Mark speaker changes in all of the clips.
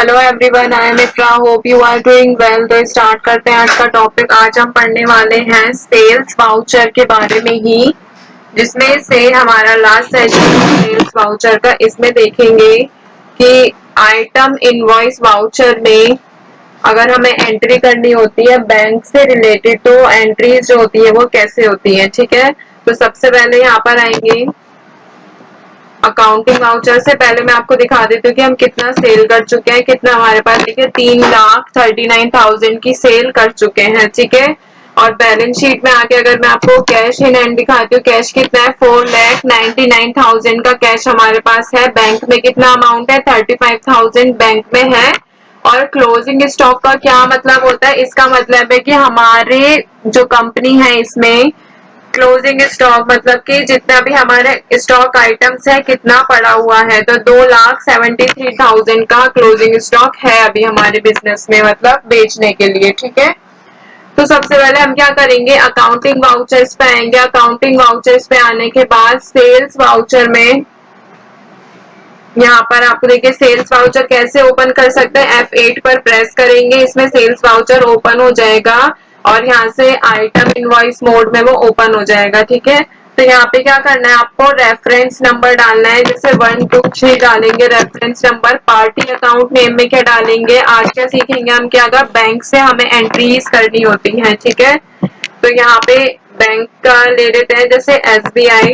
Speaker 1: Hello everyone, I am Iqra, hope you are doing well. तो start करते हैं आज का टॉपिक। आज हम पढ़ने वाले हैं सेल्स वाउचर के बारे में ही, जिसमें से हमारा लास्ट सेशन सेल्स वाउचर का। इसमें देखेंगे कि आइटम इनवॉइस वाउचर में अगर हमें एंट्री करनी होती है बैंक से रिलेटेड, तो एंट्रीज जो होती है वो कैसे होती है। ठीक है, तो सबसे पहले यहाँ पर आएंगे अकाउंटिंग वाउचर से। पहले मैं आपको दिखा देती हूँ कि हम कितना सेल कर चुके हैं, कितना हमारे पास देखिए 3,39,000 की सेल कर चुके हैं। ठीक है, और बैलेंस शीट में आके अगर मैं आपको कैश इन हैंड दिखाती हूँ, कैश कितना है 4,99,000 का कैश हमारे पास है। बैंक में कितना अमाउंट है 35,000 बैंक में है। और क्लोजिंग स्टॉक का क्या मतलब होता है, इसका मतलब है कि हमारे जो कंपनी है इसमें क्लोजिंग स्टॉक मतलब कि जितना भी हमारे स्टॉक आइटम्स है कितना पड़ा हुआ है, तो 2,73,000 का क्लोजिंग स्टॉक है अभी हमारे बिजनेस में, मतलब बेचने के लिए। ठीक है, तो सबसे पहले हम क्या करेंगे, अकाउंटिंग वाउचर्स पे आएंगे। अकाउंटिंग वाउचर्स पे आने के बाद सेल्स वाउचर में यहाँ पर आपको देखिए सेल्स वाउचर कैसे ओपन कर सकते हैं। F8 पर प्रेस करेंगे, इसमें सेल्स वाउचर ओपन हो जाएगा और यहाँ से आइटम इनवॉइस मोड में वो ओपन हो जाएगा। ठीक है, तो यहाँ पे क्या करना है, आपको रेफरेंस नंबर डालना है। जैसे 1 2 3 डालेंगे reference number. Party account name में क्या डालेंगे, आज क्या सीखेंगे हम, क्या अगर बैंक से हमें एंट्रीज करनी होती है। ठीक है, तो यहाँ पे बैंक का ले लेते हैं, जैसे SBI।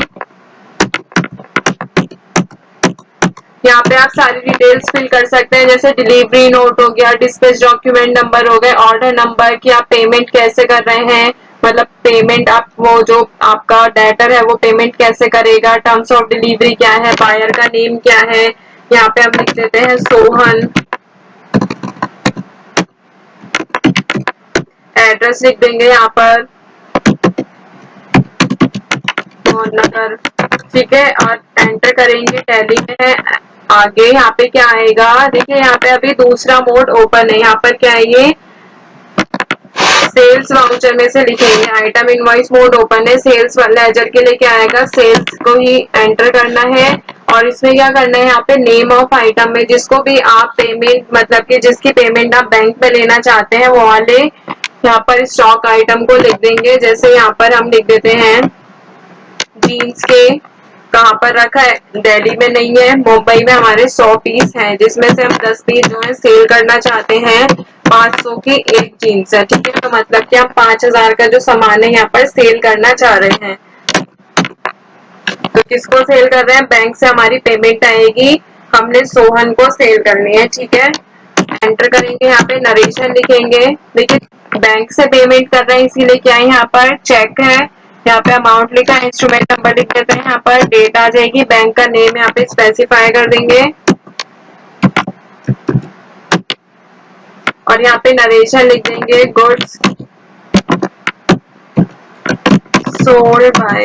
Speaker 1: यहाँ पे आप सारी डिटेल्स फिल कर सकते हैं, जैसे डिलीवरी नोट हो गया, डिस्पैच डॉक्यूमेंट नंबर हो गए, ऑर्डर नंबर कि आप पेमेंट कैसे कर रहे हैं, मतलब पेमेंट आप वो जो आपका डेटर है वो पेमेंट कैसे करेगा, टर्म्स ऑफ डिलीवरी क्या है, बायर का नेम क्या है। यहाँ पे हम लिख देते हैं सोहन, एड्रेस लिख देंगे यहाँ पर नगर। ठीक है, और एंटर करेंगे, टैली में आगे यहाँ पे क्या आएगा, देखिए यहाँ पे अभी दूसरा मोड ओपन है। यहाँ पर क्या है, ये सेल्स वाउचर में से लिखेंगे, आइटम इनवॉइस मोड ओपन है। सेल्स लेजर के लिए क्या आएगा, सेल्स को ही एंटर करना है। और इसमें क्या करना है, यहाँ पे नेम ऑफ आइटम में जिसको भी आप पेमेंट मतलब कि जिसकी पेमेंट आप बैंक में लेना चाहते हैं वो वाले यहाँ पर स्टॉक आइटम को लिख देंगे। जैसे यहाँ पर हम लिख देते हैं जीन्स के, कहाँ पर रखा है, दिल्ली में नहीं है, मुंबई में हमारे 100 पीस हैं, जिसमें से हम 10 पीस जो है सेल करना चाहते हैं। 500 की एक जीन्स है। ठीक है, तो मतलब कि हम 5,000 का जो सामान है यहाँ पर सेल करना चाह रहे हैं। तो किसको सेल कर रहे हैं, बैंक से हमारी पेमेंट आएगी, हमने सोहन को सेल करनी है। ठीक है, एंटर करेंगे, यहाँ पे नरेशन लिखेंगे। देखिए बैंक से पेमेंट कर रहे हैं इसीलिए क्या है, यहाँ पर चेक है, यहाँ पे अमाउंट लिखा है, इंस्ट्रूमेंट नंबर लिख देते हैं, यहाँ पर डेट आ जाएगी, बैंक का नेम यहाँ पे स्पेसिफाई कर देंगे और यहाँ पे नरेशन लिख देंगे, गुड्स सोल्ड बाय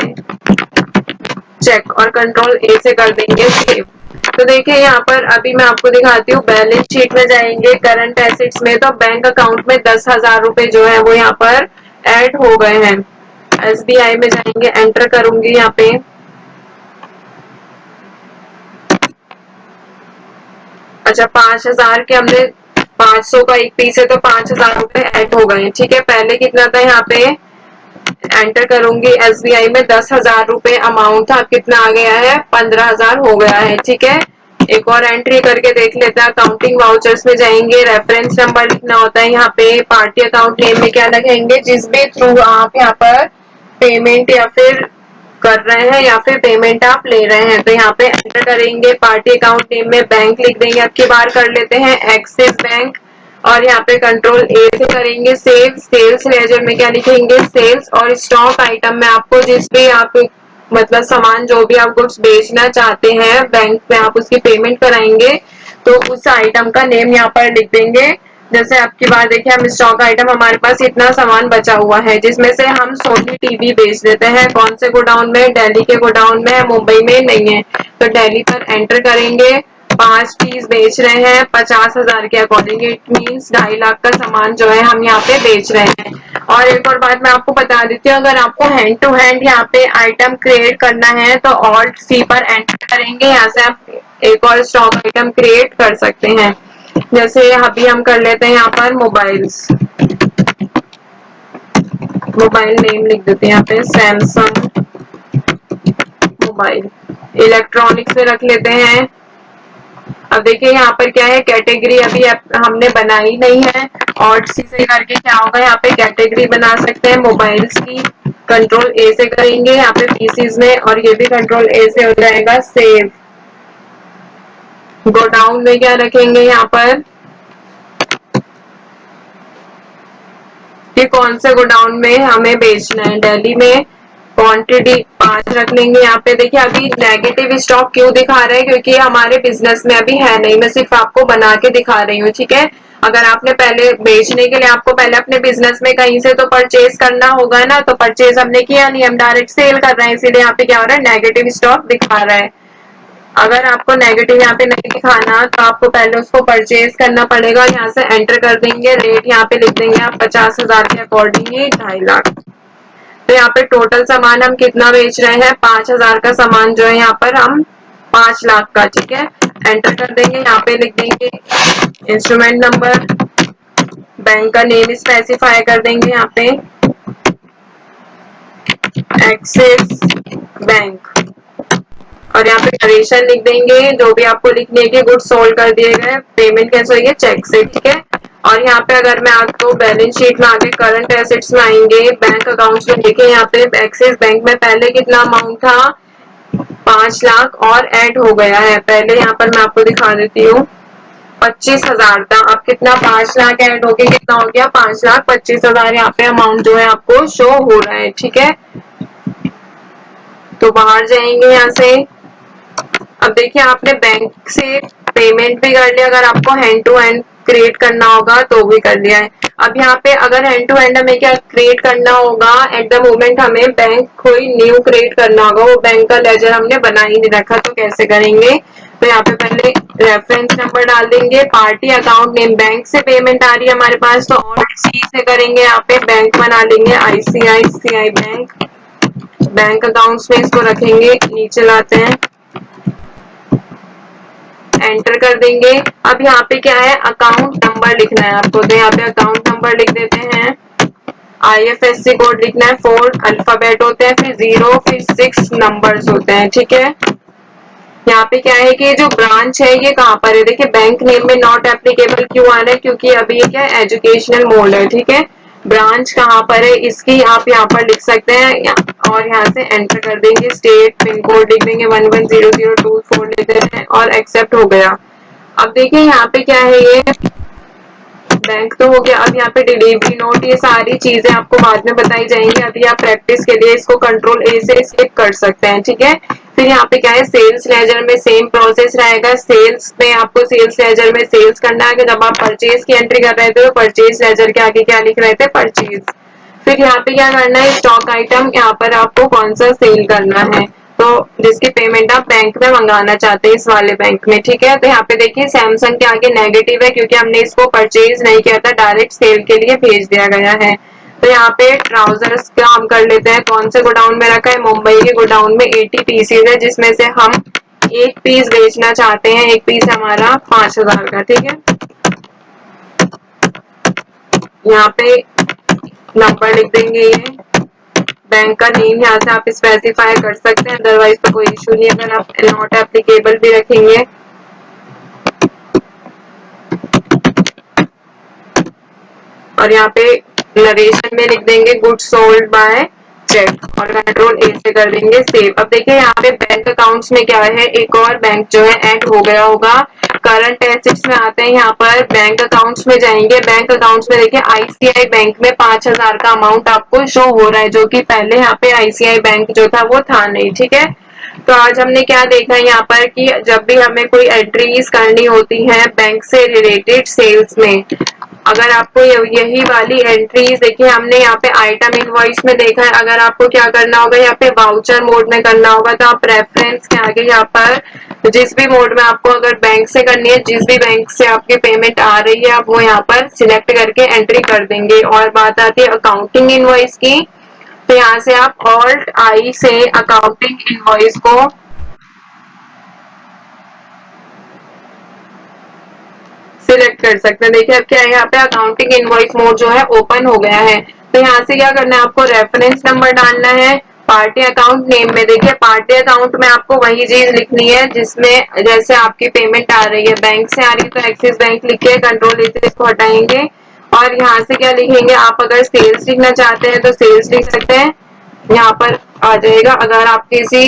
Speaker 1: चेक, और कंट्रोल A से कर देंगे सेव। तो देखिए यहाँ पर अभी मैं आपको दिखाती हूँ, बैलेंस शीट में जाएंगे, करंट एसेट्स में, तो बैंक अकाउंट में 10,000 रुपए जो है वो यहाँ पर ऐड हो गए हैं। SBI में जाएंगे, एंटर करूंगी यहाँ पे, अच्छा 5,000 के हमने 500 का एक पीस है तो 5,000 रुपए ऐड हो गए। ठीक है, पहले कितना था, यहाँ पे एंटर करूंगी SBI में 10,000 रुपए अमाउंट था, कितना आ गया है 15,000 हो गया है। ठीक है, एक और एंट्री करके देख लेते हैं। अकाउंटिंग वाउचर्स में जाएंगे, रेफरेंस नंबर लिखना होता है यहाँ पे, पार्टी अकाउंट नेम में क्या लगेंगे, जिस भी थ्रू आप यहाँ पर पेमेंट या फिर कर रहे हैं या फिर पेमेंट आप ले रहे हैं, तो यहाँ पे एंटर करेंगे, पार्टी अकाउंट नेम में बैंक लिख देंगे। अब की बार कर लेते हैं एक्सिस बैंक, और यहाँ पे कंट्रोल A से करेंगे सेव। सेल्स लेजर में क्या लिखेंगे, सेल्स, और स्टॉक आइटम में आपको जिस भी आप मतलब सामान जो भी आप गुड्स बेचना चाहते हैं बैंक में आप उसकी पेमेंट कराएंगे, तो उस आइटम का नेम यहाँ पर लिख देंगे। जैसे आपकी बात देखिए, हम स्टॉक आइटम हमारे पास इतना सामान बचा हुआ है, जिसमें से हम सोनी टीवी बेच देते हैं। कौन से गोडाउन में, दिल्ली के गोडाउन में है, मुंबई में नहीं है, तो दिल्ली पर एंटर करेंगे। 5 पीस बेच रहे हैं 50,000 के अकॉर्डिंग, इट मीन्स 2.5 लाख का सामान जो है हम यहाँ पे बेच रहे हैं। और एक और बात मैं आपको बता देती हूँ, अगर आपको हैंड टू हैंड यहाँ पे आइटम क्रिएट करना है तो Alt C पर एंटर करेंगे, यहाँ से आप एक और स्टॉक आइटम क्रिएट कर सकते हैं। जैसे अभी हम कर लेते हैं यहाँ पर मोबाइल्स, मोबाइल नेम लिख देते हैं यहाँ पे सैमसंग मोबाइल। इलेक्ट्रॉनिक्स में रख लेते हैं। अब देखिए यहाँ पर क्या है, कैटेगरी अभी हमने बनाई नहीं है, और सी से करके क्या होगा, यहाँ पे कैटेगरी बना सकते हैं मोबाइल्स की, कंट्रोल ए से करेंगे यहाँ पे पीसीज में, और ये भी कंट्रोल ए से हो जाएगा सेव। गोडाउन में क्या रखेंगे यहाँ पर, कि कौन से गोडाउन में हमें बेचना है, दिल्ली में क्वांटिटी 5 रख लेंगे। यहाँ पे देखिए अभी नेगेटिव स्टॉक क्यों दिखा रहा है, क्योंकि हमारे बिजनेस में अभी है नहीं, मैं सिर्फ आपको बना के दिखा रही हूँ, ठीक है। अगर आपने पहले बेचने के लिए आपको पहले अपने बिजनेस में कहीं से तो परचेज करना होगा ना, तो परचेज हमने किया नहीं, हम डायरेक्ट सेल कर रहे हैं, इसीलिए यहाँ पे क्या हो रहा है, नेगेटिव स्टॉक दिखा रहा है। अगर आपको नेगेटिव यहाँ पे नहीं दिखाना तो आपको पहले उसको परचेज करना पड़ेगा, यहाँ से एंटर कर देंगे, रेट यहाँ पे लिख देंगे आप 50,000 के अकॉर्डिंग 2.5 लाख। तो यहाँ पे टोटल सामान हम कितना बेच रहे हैं, 5,000 का सामान जो है यहाँ पर हम 5 लाख का, ठीक है। एंटर कर देंगे, यहाँ पे लिख देंगे इंस्ट्रूमेंट नंबर, बैंक का नेम स्पेसिफाई कर देंगे यहाँ पे एक्सिस बैंक, और यहाँ पे नरेशन लिख देंगे, जो भी आपको लिखने के, गुड्स सोल्ड कर दिए गए, पेमेंट कैसे हुई है, चेक से, ठीक है। और यहाँ पे अगर मैं आपको बैलेंस शीट में आगे करंट एसेट्स में आएंगे, बैंक अकाउंट्स में देखिए यहाँ पे एक्सिस बैंक में पहले कितना अमाउंट था, 5 लाख, और ऐड हो गया है, पहले यहाँ पर मैं आपको दिखा देती हूँ, 25,000 था, अब कितना 5 लाख ऐड होके कितना हो गया, 5,25,000 यहाँ पे अमाउंट जो है आपको शो हो रहा है, ठीक है। तो बाहर जाएंगे यहाँ से। अब देखिए आपने बैंक से पेमेंट भी कर लिया, अगर आपको हैंड टू हैंड क्रिएट करना होगा तो भी कर लिया है। अब यहाँ पे अगर हैंड टू हैंड हमें क्या क्रिएट करना होगा, एट द मोमेंट हमें बैंक कोई न्यू क्रिएट करना होगा, वो बैंक का लेजर हमने बना ही नहीं रखा, तो कैसे करेंगे, तो यहाँ पे पहले रेफरेंस नंबर डाल देंगे, पार्टी अकाउंट नेम, बैंक से पेमेंट आ रही है हमारे पास तो और सी से करेंगे, यहाँ पे बैंक बना लेंगे आईसीआईसीआई बैंक, बैंक अकाउंट्स में इसको रखेंगे, नीचे लाते हैं, एंटर कर देंगे। अब यहाँ पे क्या है, अकाउंट नंबर लिखना है आपको, तो यहाँ पे अकाउंट नंबर लिख देते हैं, आईएफएससी कोड लिखना है, 4 अल्फाबेट होते हैं, फिर 0, फिर 6 नंबर्स होते हैं, ठीक है। यहाँ पे क्या है कि जो ब्रांच है ये कहाँ पर है, देखिए बैंक नेम में नॉट एप्लीकेबल क्यों आ रहा है, क्योंकि अभी ये क्या है, एजुकेशनल मोड है, ठीक है। ब्रांच कहाँ पर है इसकी आप यहाँ पर लिख सकते हैं, और यहाँ से एंटर कर देंगे, स्टेट पिन कोड लिख देंगे 110024 लिख देते हैं, और एक्सेप्ट हो गया। अब देखिए यहाँ पे क्या है, ये बैंक तो हो गया। अब यहाँ पे डिलीवरी नोट, ये सारी चीजें आपको बाद में बताई जाएंगी, अभी आप प्रैक्टिस के लिए इसको कंट्रोल ए से स्किप कर सकते हैं, ठीक है। फिर यहाँ पे क्या है, सेल्स लेजर में सेम प्रोसेस रहेगा, सेल्स में आपको सेल्स लेजर में सेल्स करना है, कि जब आप परचेज की एंट्री कर रहे थे तो परचेज लेजर के आगे क्या लिख रहे थे, परचेज। फिर यहाँ पे क्या करना है, स्टॉक आइटम, यहाँ पर आपको कौन सा सेल करना है, तो जिसकी पेमेंट आप बैंक में मंगाना चाहते हैं, इस वाले बैंक में, ठीक है। तो यहाँ पे देखिए सैमसंग के आगे नेगेटिव है, क्योंकि हमने इसको परचेज नहीं किया था, डायरेक्ट सेल के लिए भेज दिया गया है। तो यहाँ पे ट्राउजर्स का हम कर लेते हैं, कौन से गोडाउन में रखा है, मुंबई के गोडाउन में 80 पीसेज है, जिसमें से हम एक पीस बेचना चाहते हैं, एक पीस हमारा 5,000 का, ठीक है। यहाँ पे नंबर लिख देंगे, ये बैंक का नेम यहाँ से आप स्पेसिफाई कर सकते हैं, अदरवाइज तो कोई इशू नहीं, अगर आप नॉट एप्लीकेबल भी रखेंगे। और यहाँ पे नरेशन में लिख देंगे गुड्स सोल्ड बाय चेक, और कंट्रोल ए से कर देंगे सेव। अब देखिए यहाँ पे बैंक अकाउंट्स में क्या है, एक और बैंक जो है ऐड हो गया होगा, करंट एसेट्स में आते हैं, यहाँ पर बैंक अकाउंट्स में जाएंगे, बैंक अकाउंट्स में देखिए आईसीआई बैंक में 5,000 का अमाउंट आपको शो हो रहा है, जो कि पहले यहाँ पे आईसीआई बैंक जो था वो था नहीं, ठीक है। तो आज हमने क्या देखा यहाँ पर, कि जब भी हमें कोई एंट्रीज करनी होती है बैंक से रिलेटेड सेल्स में, अगर आपको यही वाली एंट्रीज देखिए, हमने यहाँ पे आइटम इनवॉइस में देखा है, अगर आपको क्या करना होगा, यहाँ पे वाउचर मोड में करना होगा, तो आप रेफरेंस के आगे यहाँ पर जिस भी मोड में आपको अगर बैंक से करनी है, जिस भी बैंक से आपकी पेमेंट आ रही है, आप वो यहाँ पर सिलेक्ट करके एंट्री कर देंगे। और बात आती है अकाउंटिंग इनवॉइस की, तो यहाँ से आप ऑल्ट आई से अकाउंटिंग इनवॉइस को सिलेक्ट कर सकते हैं। देखिए अब क्या है, यहाँ पे अकाउंटिंग इनवॉइस मोड जो है ओपन हो गया है। तो यहाँ से क्या करना है, आपको रेफरेंस नंबर डालना है। पार्टी अकाउंट नेम में देखिए पार्टी अकाउंट में आपको वही चीज लिखनी है जिसमें जैसे आपकी पेमेंट आ रही है, बैंक से आ रही है तो एक्सिस बैंक लिख के कंट्रोल से इसको हटाएंगे और यहाँ से क्या लिखेंगे, आप अगर सेल्स लिखना चाहते हैं तो सेल्स लिख सकते हैं, यहाँ पर आ जाएगा। अगर आप किसी,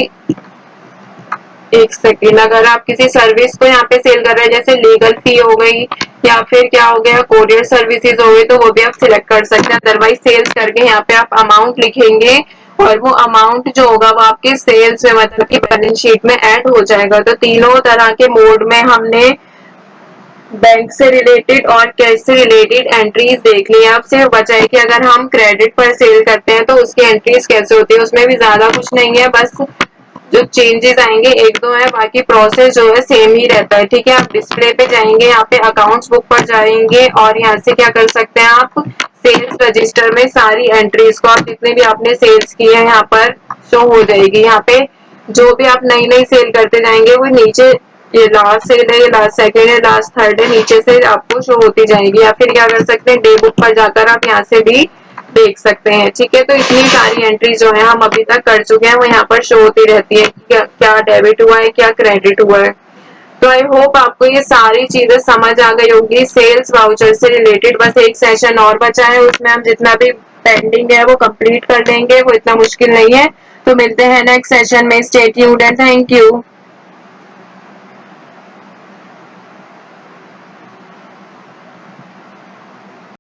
Speaker 1: एक सेकेंड, अगर आप किसी सर्विस को यहाँ पे सेल कर रहे हैं जैसे लीगल फी हो गई या फिर क्या हो गया कोरियर सर्विसेज हो गई तो वो भी आप सिलेक्ट कर सकते हैं। अदरवाइज सेल्स करके यहाँ पे आप अमाउंट लिखेंगे और वो अमाउंट जो होगा वो आपके सेल्स में मतलब की बैलेंस शीट में ऐड हो जाएगा। तो तीनों तरह के मोड में हमने बैंक से रिलेटेड और कैश से रिलेटेड एंट्रीज देख ली। अब सिर्फ बचा है कि अगर हम क्रेडिट पर सेल करते हैं तो उसकी एंट्रीज कैसे होती है। उसमें भी ज्यादा कुछ नहीं है, बस जो चेंजेस आएंगे एक दो है, बाकी प्रोसेस जो है सेम ही रहता है। ठीक है, आप डिस्प्ले पे जाएंगे, यहाँ पे अकाउंट्स बुक पर जाएंगे और यहाँ से क्या कर सकते हैं, आप सेल्स रजिस्टर में सारी एंट्रीज को, आप जितने भी आपने सेल्स किए हैं यहाँ पर शो हो जाएगी। यहाँ पे जो भी आप नई नई सेल करते जाएंगे वो नीचे, ये लास्ट सेल है, ये लास्ट सेकेंड है, लास्ट थर्ड है, नीचे से आपको शो होती जाएगी। या फिर क्या कर सकते हैं, डे बुक पर जाकर आप यहाँ से भी देख सकते हैं। ठीक है, तो इतनी सारी एंट्री जो है हम अभी तक कर चुके हैं, वो यहाँ पर शो होती रहती है कि क्या डेबिट हुआ है, क्या क्रेडिट हुआ है। तो आई होप आपको ये सारी चीजें समझ आ गई होगी सेल्स वाउचर से रिलेटेड। बस एक सेशन और बचा है, उसमें हम जितना भी पेंडिंग है वो कंप्लीट कर लेंगे, वो इतना मुश्किल नहीं है। तो मिलते हैं नेक्स्ट सेशन में, stay tuned and thank you.